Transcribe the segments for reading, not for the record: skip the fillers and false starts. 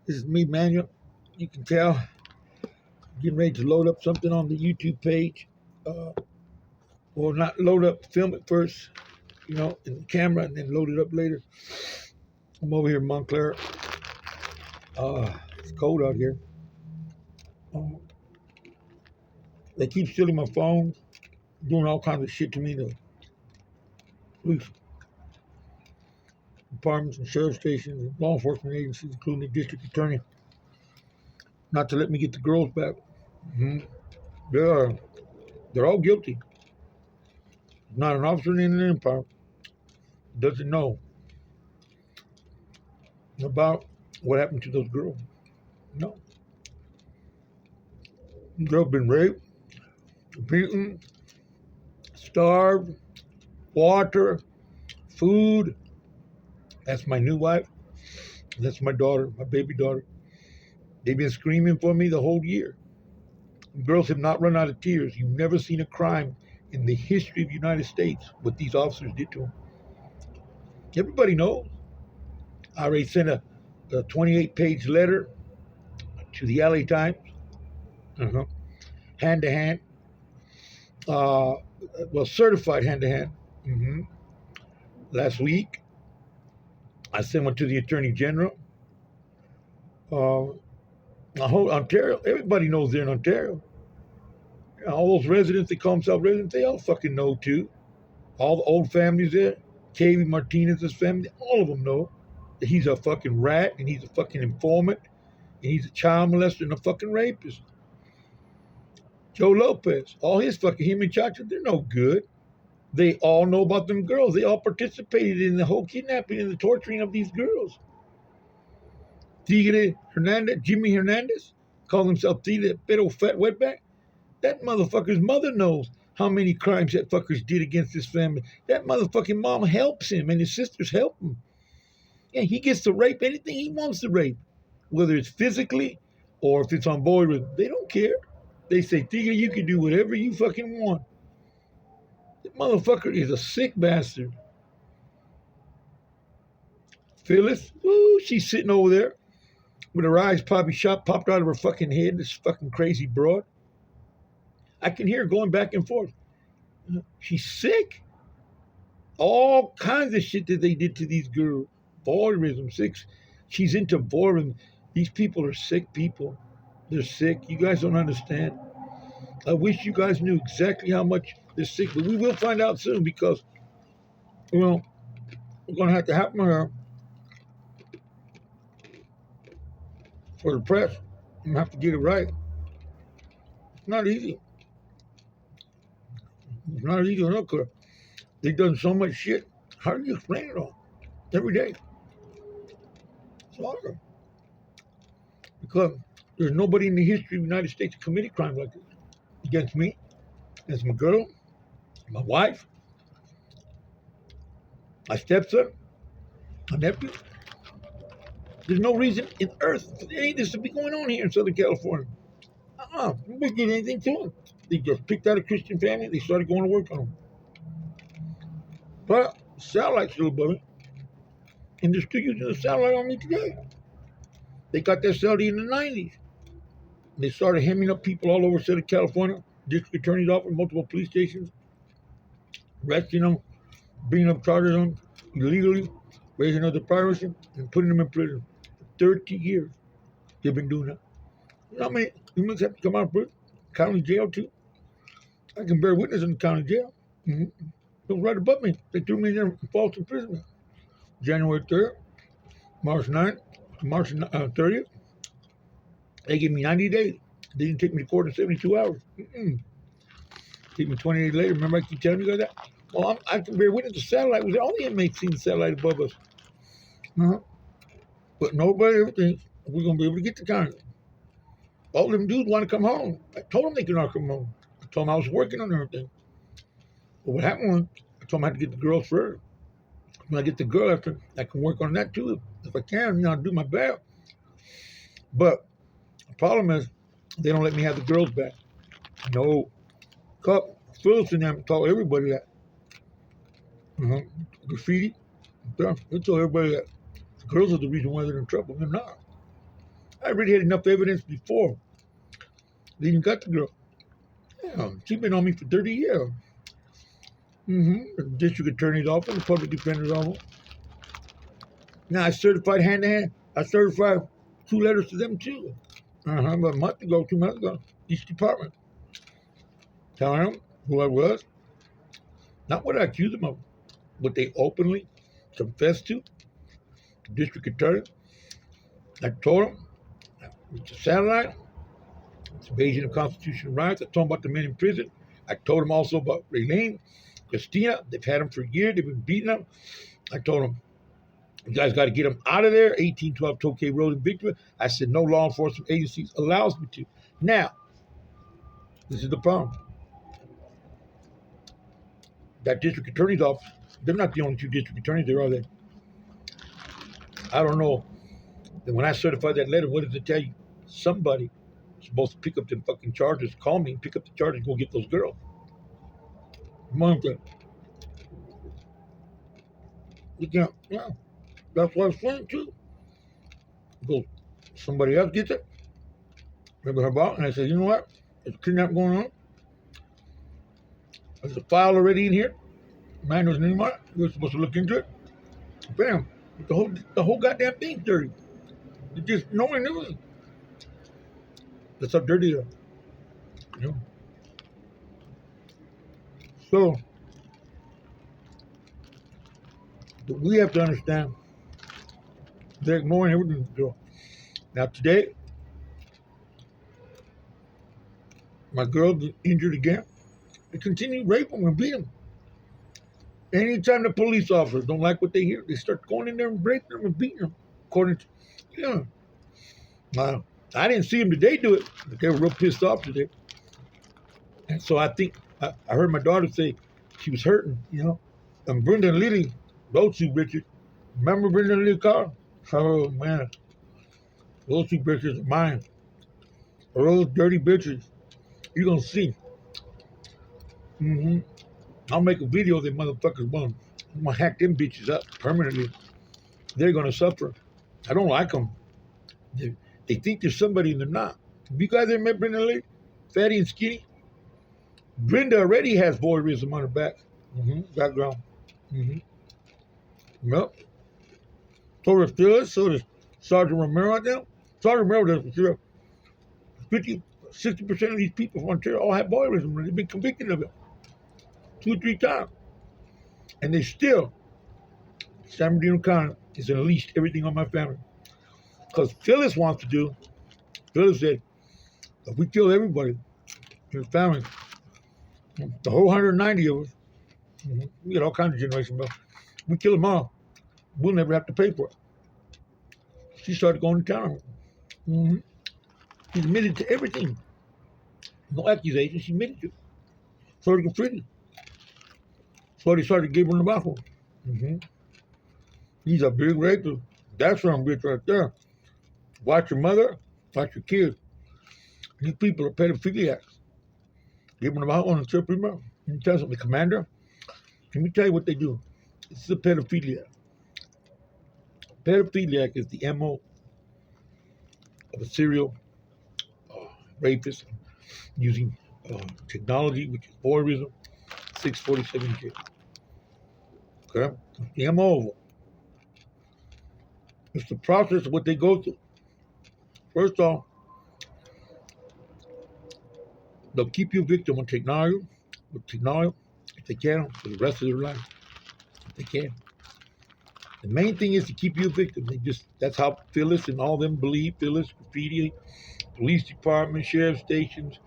This is me, Manuel. You can tell. Getting ready to load up something on the YouTube page. Uh, well, not load up, film it first, in the camera, and then load it up later. I'm over here in Montclair. It's cold out here. Uh, they keep stealing my phone, doing all kinds of shit to me. The police departments and sheriff stations and law enforcement agencies, including the district attorney, not to let me get the girls back. Mm-hmm. They're, they're all guilty. Not an officer in the empire doesn't know about what happened to those girls. No. Girls been raped, beaten, starved, water, food. That's my new wife. That's my daughter, my baby daughter. They've been screaming for me the whole year. Girls have not run out of tears. You've never seen a crime in the history of the United States what these officers did to them. Everybody knows. I already sent a 28-page letter to the LA Times, hand to hand, certified hand to hand. Last week, I sent one to the Attorney General. Ontario, everybody knows they're in Ontario. All those residents, they call themselves residents, they all fucking know too. All the old families there, K.V. Martinez's family, all of them know that he's a fucking rat and he's a fucking informant and he's a child molester and a fucking rapist. Joe Lopez, all his fucking, him and Chacha, they're no good. They all know about them girls. They all participated in the whole kidnapping and the torturing of these girls. Tigre Hernandez, Jimmy Hernandez, called himself Tigre Pero Fat Wetback. That motherfucker's mother knows how many crimes that fuckers did against his family. That motherfucking mom helps him and his sisters help him. Yeah, he gets to rape anything he wants to rape, whether it's physically or if it's on board with. They don't care. They say, Tigre, you can do whatever you fucking want. That motherfucker is a sick bastard. Phyllis, ooh, she's sitting over there with her eyes probably popped out of her fucking head, this fucking crazy broad. I can hear her going back and forth. She's sick. All kinds of shit that they did to these girls. Voyeurism, sick. She's into voyeurism. These people are sick people. They're sick. You guys don't understand. I wish you guys knew exactly how much they're sick, but we will find out soon because, we're going to have to happen her for the press. I'm going to have to get it right. It's not easy. It's not easy enough because they've done so much shit. How do you explain it all? Every day. It's hard. Because there's nobody in the history of the United States that committed crime like this against me, against my girl, my wife, my stepson, my nephew. There's no reason in earth for any of this to be going on here in Southern California. Nobody did anything to them. They just picked out a Christian family. They started going to work on them. But satellite's still above it. And they're still using the satellite on me today. They got that satellite in the 90s. They started hemming up people all over Southern California, district attorney's office, multiple police stations, arresting them, bringing up charges on them illegally, raising up the piracy, and putting them in prison. 30 years they've been doing that. You know how many humans have to come out of prison? County jail, too. I can bear witness in the county jail. It was right above me. They threw me in there for false imprisonment. January 3rd, March 9th, March 30th. They gave me 90 days. They didn't take me to court in 72 hours. Take me 20 days later. Remember I keep telling you guys that? Well, I can bear witness. The satellite was there. All the inmates seen the satellite above us. But nobody ever thinks we're going to be able to get the county. All them dudes want to come home. I told them they could not come home. I told them I was working on everything. But what happened was, I told them I had to get the girls first. When I get the girl after, I can work on that too. If I can, I'll do my best. But the problem is, they don't let me have the girls back. No. Phyllis and them told everybody that. Graffiti. They told everybody that the girls are the reason why they're in trouble. They're not. I already had enough evidence before they even got the girl. Yeah, she's been on me for 30 years. The district attorney's office, the public defender's office. Now I certified hand to hand. I certified 2 letters to them too. About a month ago, 2 months ago, each department. Telling them who I was. Not what I accused them of, what they openly confessed to. The district attorney. I told them it's a satellite. It's invasion of constitutional rights. I told them about the men in prison. I told them also about Raylene, Christina. They've had them for years. They've been beating them. I told them, you guys got to get them out of there. 1812 Tokay Road in Victorville. I said, no law enforcement agencies allows me to. Now, this is the problem. That district attorney's office, they're not the only 2 district attorneys there, are they? I don't know. And when I certified that letter, what does it tell you? Somebody supposed to pick up them fucking charges, call me, pick up the charges, go get those girls. Monica. You can't, yeah. That's what I was saying too. Go, somebody else gets it. Remember her about, and I said, you know what? There's a kidnap going on. There's a file already in here. Man knows name on it. We're supposed to look into it. Bam. The whole goddamn thing's dirty. It just no one knew it. That's how dirty they are. You know? So we have to understand they're ignoring everything. Now today, my girl got injured again. They continue raping them and beating them. Anytime the police officers don't like what they hear, they start going in there and raping them and beating them. According to, I didn't see them today do it, but they were real pissed off today. And so I think, I heard my daughter say she was hurting, And Brenda and Lily, those 2 bitches, remember Brenda and Lily Carr? Oh man, those 2 bitches are mine. Those dirty bitches, you're gonna see. I'll make a video of them motherfuckers. I'm gonna hack them bitches up permanently. They're gonna suffer. I don't like them. They think there's somebody and they're not. Have you guys ever met Brenda Lee? Fatty and skinny? Brenda already has voyeurism on her back. Background. Yep. So does Phyllis, so does Sergeant Romero now. Sergeant Romero does for sure. 60% of these people from Ontario all have voyeurism. They've been convicted of it 2 or 3 times. And they still, San Bernardino County has unleashed everything on my family. Because Phyllis wants to do, Phyllis said, if we kill everybody in the family, the whole 190 of us, we get all kinds of generation, but we kill them all, we'll never have to pay for it. She started going to town on it. She admitted to everything. No accusation, she admitted to it. Started to freely. So they started giving the bathroom. He's a big rapist. That's some bitch right there. Watch your mother, watch your kids. These people are pedophiliacs. Giving them out on the trip, remember? Let me tell you something, the commander, let me tell you what they do. This is a pedophiliac. Pedophiliac is the MO of a serial rapist using technology, which is voyeurism, 647K. Okay? The MO. It's the process of what they go through. First off, they'll keep you a victim with technology, if they can, for the rest of their life. If they can. The main thing is to keep you a victim. That's how Phyllis and all them believe. Phyllis, Graffiti, police department, sheriff stations,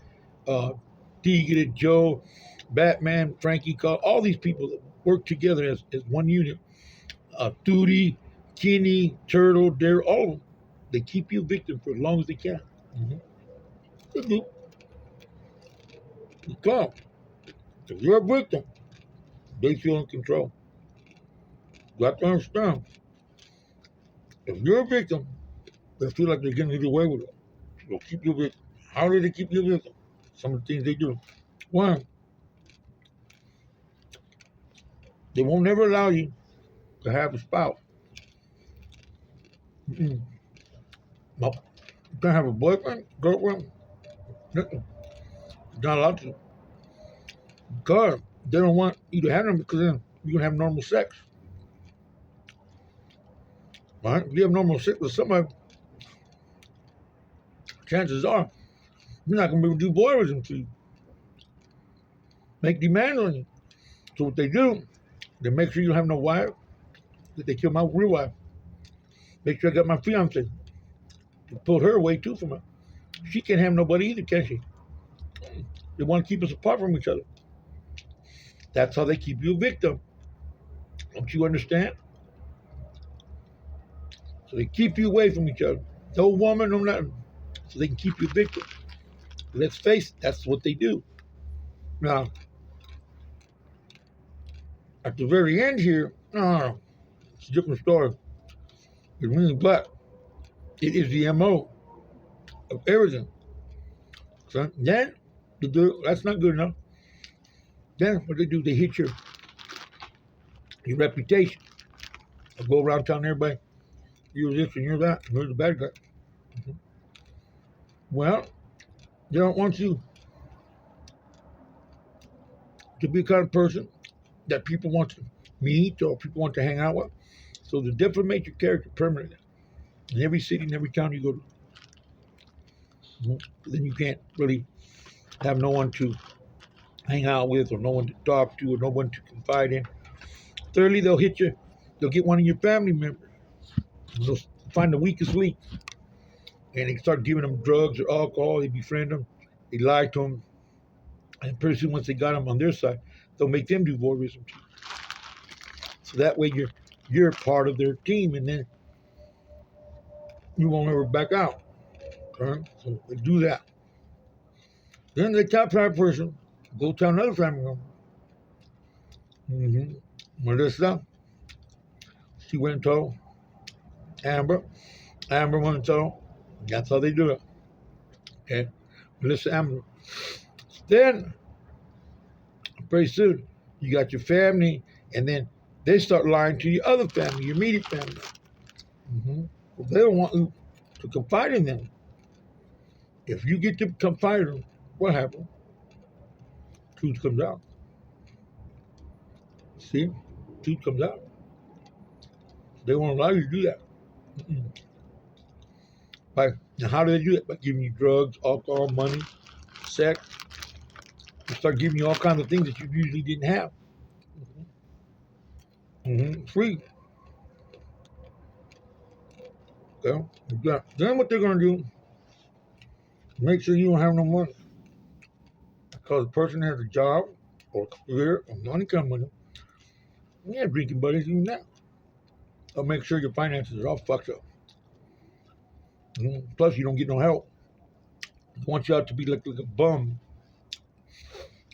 Tegan, Joe, Batman, Frankie, all these people that work together as one unit. Tootie, Kenny, Turtle, Dare, all of them. They keep you a victim for as long as they can. They do. Because if you're a victim, they feel in control. You have to understand. If you're a victim, they feel like they're getting to get away with it. They'll keep you a victim. How do they keep you a victim? Some of the things they do. One, they won't never allow you to have a spouse. My can't have a boyfriend, girlfriend. Nothing. You're not allowed to. Because they don't want you to have them because then you're going to have normal sex. Right? If you have normal sex with somebody, chances are you're not going to be able to do voyeurism to you. Make demands on you. So what they do, they make sure you don't have no wife, that they kill my real wife. Make sure I got my fiance. They pulled her away too from her. She can't have nobody either, can she? They want to keep us apart from each other. That's how they keep you a victim. Don't you understand? So they keep you away from each other. No woman, no nothing. So they can keep you a victim. Let's face it, that's what they do. Now, at the very end here, it's a different story. It's really but it is the MO of everything. So then they do, that's not good enough. Then what they do, they hit your reputation. They go around telling everybody, you're this and you're that, and you're the bad guy. Mm-hmm. Well, they don't want you to be the kind of person that people want to meet or people want to hang out with. So they defamate your character permanently in every city and every town you go to. Mm-hmm. Then you can't really have no one to hang out with or no one to talk to or no one to confide in. Thirdly, they'll hit you. They'll get one of your family members. They'll find the weakest link. And they start giving them drugs or alcohol. They befriend them. They lie to them. And pretty soon, once they got them on their side, they'll make them do voyeurism too. So that way you're part of their team, and then you won't ever back out. Okay? So they do that. Then the top five person go tell another family member. Melissa, she went and told Amber. Amber went and told. That's how they do it. Okay? Melissa, Amber. Then, pretty soon, you got your family, and then they start lying to your other family, your immediate family. Well, they don't want you to confide in them. If you get to confide in them, what happens? Truth comes out. See? Truth comes out. They won't allow you to do that. Now, how do they do that? By giving you drugs, alcohol, money, sex. They start giving you all kinds of things that you usually didn't have. Free. Okay? Then what they're going to do, make sure you don't have no money. Because the person has a job or a career or money coming with them. You have drinking buddies even now. They'll make sure your finances are all fucked up. Plus, you don't get no help. They want you out to be like a bum.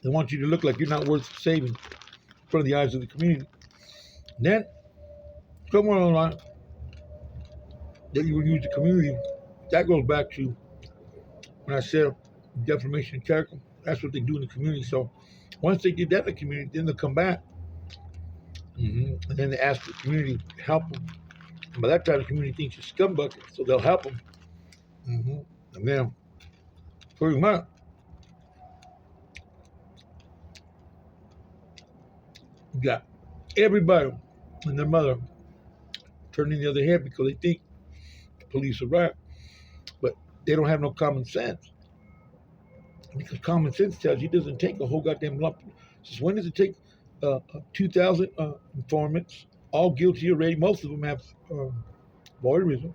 They want you to look like you're not worth saving in front of the eyes of the community. And then, somewhere along the line, that you will use the community. That goes back to when I said defamation of character. That's what they do in the community. So once they did that in the community, then they'll come back. And then they ask the community to help them. And by that time, the community thinks you're scumbucket, so they'll help them. And then, pretty much, you got everybody and their mother turning the other head because they think the police are right. But they don't have no common sense. Because common sense tells you it doesn't take a whole goddamn lump. Since when does it take 2,000 informants, all guilty already? Most of them have voyeurism.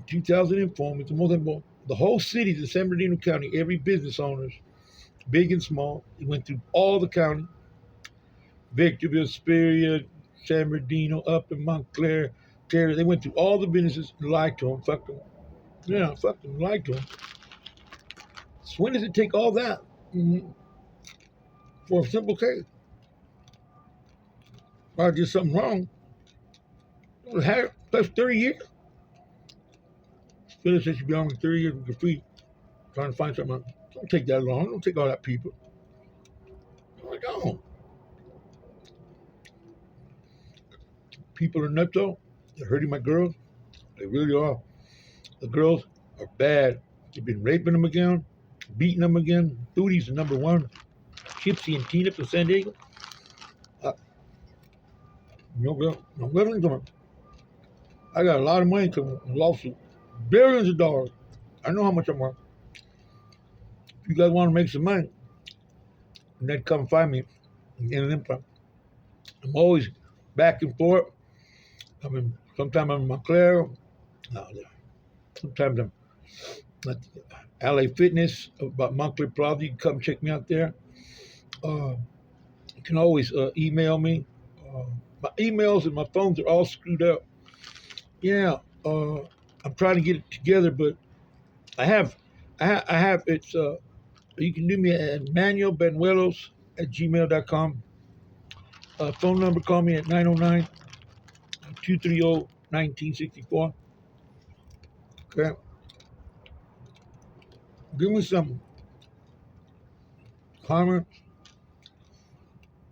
2,000 informants, more than more. The whole cities in San Bernardino County, every business owners, big and small, they went through all the county. Victorville, Superior, San Bernardino, up in Montclair, Terry. They went through all the businesses and lied to them, fucked them. Yeah, fucked them, lied to them. So when does it take all that for a simple case? If I did something wrong, plus 30 years. Phyllis said she'd be on with 30 years with the free, trying to find something. Don't take that long. Don't take all that people. Don't. People are nuts though. They're hurting my girls. They really are. The girls are bad. They've been raping them again, beating them again. Foodie's the number one. Gypsy and Tina from San Diego. Uh, no girl, no living to them. I got a lot of money coming from lawsuit. Billions of dollars. I know how much I'm worth. If you guys want to make some money, then come find me in an empire. I'm always back and forth. Sometimes I'm in Montclair. Sometimes I'm at LA Fitness about Montclair Plaza. You can come check me out there. You can always email me. My emails and my phones are all screwed up. Yeah, I'm trying to get it together, but I have it's. You can do me at manuelbenuelos@gmail.com. Phone number, call me at 909-230-1964. Okay. Give me some comments.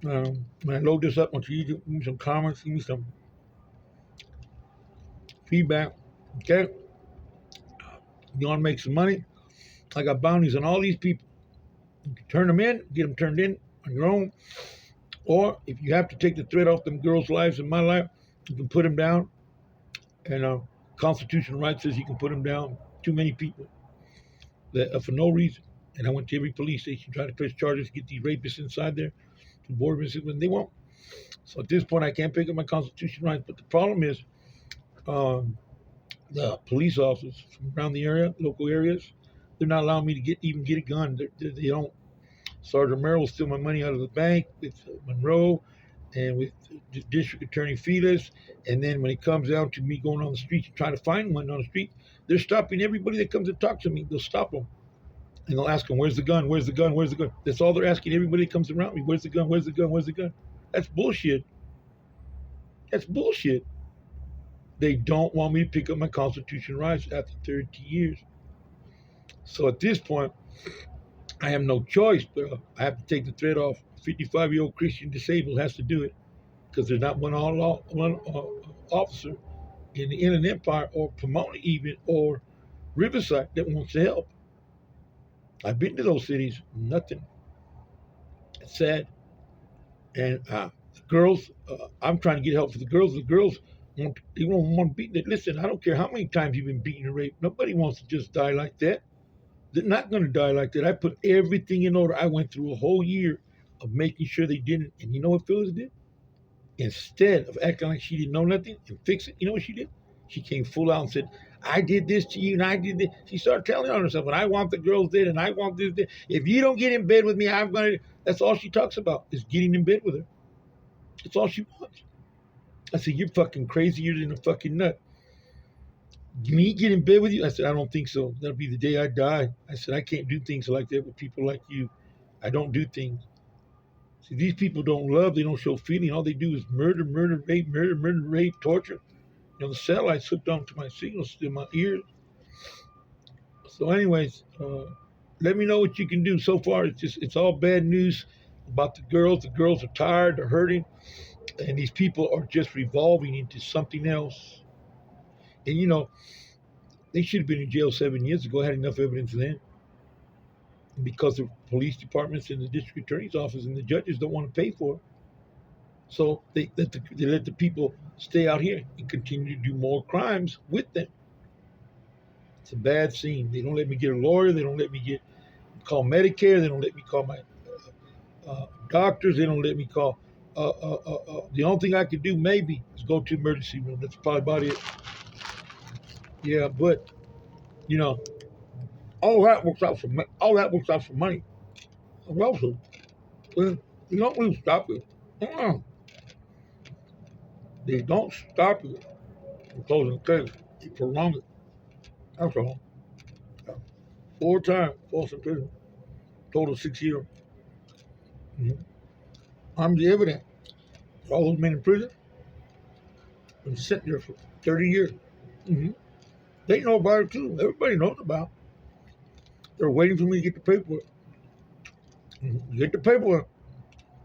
When I load this up on YouTube, give me some comments, give me some feedback. Okay. You want to make some money? I got bounties on all these people. You can turn them in, get them turned in on your own. Or if you have to take the thread off them girls' lives and my life, you can put them down. And constitutional right says you can put them down. Too many people that for no reason. And I went to every police station trying to press charges, get these rapists inside there. The board of when they won't. So at this point, I can't pick up my constitutional rights. But the problem is, the police officers from around the area, local areas, they're not allowing me to even get a gun. They don't. Sergeant Merrill steal my money out of the bank with Monroe and with District Attorney Felix. And then when it comes down to me going on the streets and trying to find one on the street, they're stopping everybody that comes to talk to me. They'll stop them. And they'll ask them, where's the gun? Where's the gun? Where's the gun? That's all they're asking everybody that comes around me. Where's the gun? Where's the gun? Where's the gun? That's bullshit. That's bullshit. They don't want me to pick up my constitutional rights after 30 years. So at this point, I have no choice, but I have to take the thread off. 55-year-old Christian disabled has to do it because there's not one officer in the Inland Empire or Pomona even or Riverside that wants to help. I've been to those cities, nothing. It's sad. And the girls, I'm trying to get help for the girls. The girls, they don't want to beat. Listen, I don't care how many times you've been beaten and raped. Nobody wants to just die like that. They're not going to die like that. I put everything in order. I went through a whole year of making sure they didn't. And you know what Phyllis did? Instead of acting like she didn't know nothing and fix it, you know what she did? She came full out and said, I did this to you and I did this. She started telling on herself, and I want the girls dead and I want this. If you don't get in bed with me, I'm going to. That's all she talks about is getting in bed with her. That's all she wants. I said, you're fucking crazier than a fucking nut. Me get in bed with you? I said, I don't think so. That'll be the day I die. I said, I can't do things like that with people like you. I don't do things. See, these people don't love. They don't show feeling. All they do is murder, rape, torture. You know, the satellite's hooked onto my signals in my ears. So anyways, let me know what you can do. So far, it's all bad news about the girls. The girls are tired. They're hurting. And these people are just revolving into something else. And, you know, they should have been in jail 7 years ago. I had enough evidence then. And because the police departments and the district attorney's office and the judges don't want to pay for it. So they let the people stay out here and continue to do more crimes with them. It's a bad scene. They don't let me get a lawyer. They don't let me call Medicare. They don't let me call my doctors. They don't let me call. The only thing I could do maybe is go to emergency room. That's probably about it. Yeah, but you know, all that works out for money. Also, you don't really stop it. They don't stop it from closing the case. They prolong it. That's all. 4 times false in prison. Total 6 years. Mm-hmm. I'm the evidence. All those men in prison been sitting there for 30 years. Mm-hmm. They know about it too. Everybody knows about it. They're waiting for me to get the paperwork. Mm-hmm. You get the paperwork.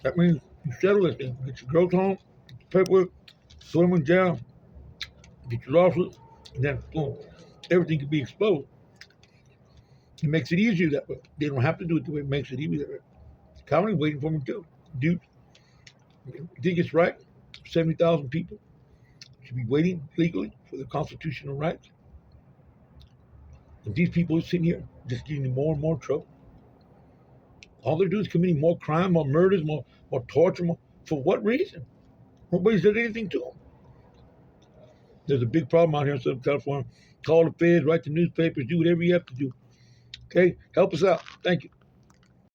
That means you settle it. Get your girls home, get the paperwork, throw them in jail, get your lawsuit, and then boom. everything can be exposed. It makes it easier that way. They don't have to do it the way it makes it easier that way. The county's waiting for me too. Dude, you think it's right? 70,000 people should be waiting legally for their constitutional rights. And these people are sitting here just getting in more and more trouble. All they're doing is committing more crime, more murders, more torture. For what reason? Nobody's done anything to them. There's a big problem out here in Southern California. Call the feds, write the newspapers, do whatever you have to do. Okay? Help us out. Thank you.